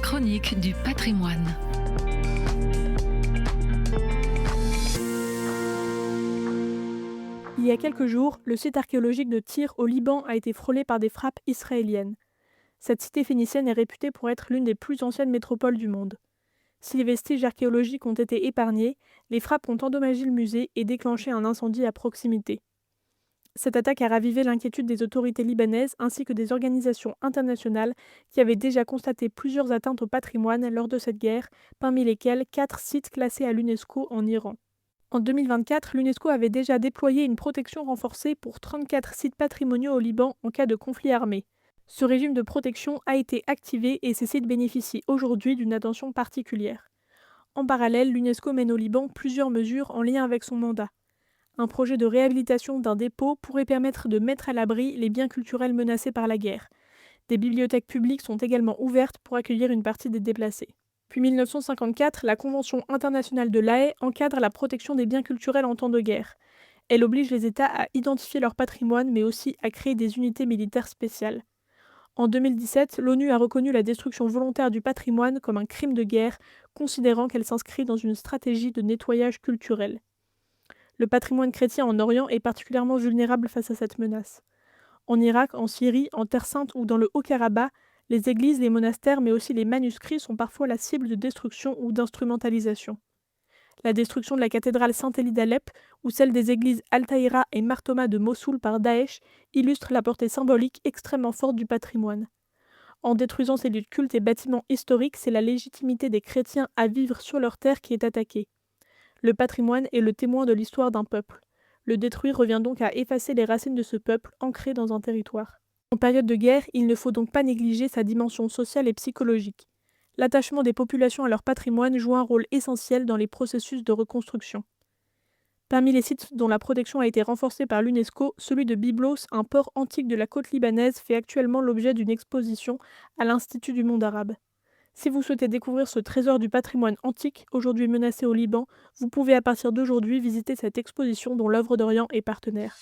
chronique du patrimoine. Il y a quelques jours, le site archéologique de Tyr au Liban a été frôlé par des frappes israéliennes. Cette cité phénicienne est réputée pour être l'une des plus anciennes métropoles du monde. Si les vestiges archéologiques ont été épargnés, les frappes ont endommagé le musée et déclenché un incendie à proximité. Cette attaque a ravivé l'inquiétude des autorités libanaises ainsi que des organisations internationales qui avaient déjà constaté plusieurs atteintes au patrimoine lors de cette guerre, parmi lesquelles 4 sites classés à l'UNESCO en Iran. En 2024, l'UNESCO avait déjà déployé une protection renforcée pour 34 sites patrimoniaux au Liban en cas de conflit armé. Ce régime de protection a été activé et ces sites bénéficient aujourd'hui d'une attention particulière. En parallèle, l'UNESCO mène au Liban plusieurs mesures en lien avec son mandat. Un projet de réhabilitation d'un dépôt pourrait permettre de mettre à l'abri les biens culturels menacés par la guerre. Des bibliothèques publiques sont également ouvertes pour accueillir une partie des déplacés. Puis 1954, la Convention internationale de La Haye encadre la protection des biens culturels en temps de guerre. Elle oblige les États à identifier leur patrimoine mais aussi à créer des unités militaires spéciales. En 2017, l'ONU a reconnu la destruction volontaire du patrimoine comme un crime de guerre, considérant qu'elle s'inscrit dans une stratégie de nettoyage culturel. Le patrimoine chrétien en Orient est particulièrement vulnérable face à cette menace. En Irak, en Syrie, en Terre Sainte ou dans le Haut-Karabakh, les églises, les monastères, mais aussi les manuscrits sont parfois la cible de destruction ou d'instrumentalisation. La destruction de la cathédrale Saint-Élie d'Alep ou celle des églises Al-Tahira et Martoma de Mossoul par Daesh illustrent la portée symbolique extrêmement forte du patrimoine. En détruisant ces lieux de culte et bâtiments historiques, c'est la légitimité des chrétiens à vivre sur leur terre qui est attaquée. Le patrimoine est le témoin de l'histoire d'un peuple. Le détruire revient donc à effacer les racines de ce peuple ancré dans un territoire. En période de guerre, il ne faut donc pas négliger sa dimension sociale et psychologique. L'attachement des populations à leur patrimoine joue un rôle essentiel dans les processus de reconstruction. Parmi les sites dont la protection a été renforcée par l'UNESCO, celui de Byblos, un port antique de la côte libanaise, fait actuellement l'objet d'une exposition à l'Institut du monde arabe. Si vous souhaitez découvrir ce trésor du patrimoine antique, aujourd'hui menacé au Liban, vous pouvez à partir d'aujourd'hui visiter cette exposition dont l'œuvre d'Orient est partenaire.